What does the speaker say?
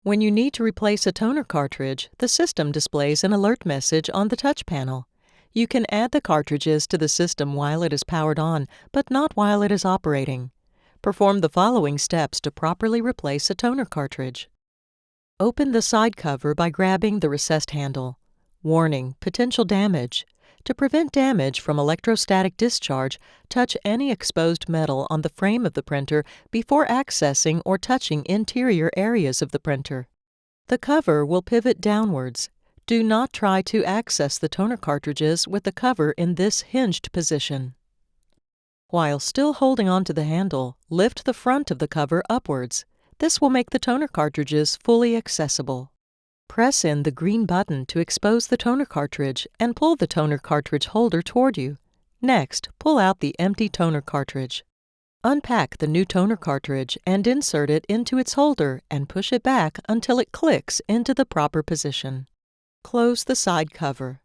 When you need to replace a toner cartridge, the system displays an alert message on the touch panel. You can add the cartridges to the system while it is powered on, but not while it is operating. Perform the following steps to properly replace a toner cartridge. Open the side cover by grabbing the recessed handle. Warning: potential damage. To prevent damage from electrostatic discharge, touch any exposed metal on the frame of the printer before accessing or touching interior areas of the printer. The cover will pivot downwards. Do not try to access the toner cartridges with the cover in this hinged position. While still holding onto the handle, lift the front of the cover upwards. This will make the toner cartridges fully accessible. Press in the green button to expose the toner cartridge and pull the toner cartridge holder toward you. Next, pull out the empty toner cartridge. Unpack the new toner cartridge and insert it into its holder and push it back until it clicks into the proper position. Close the side cover.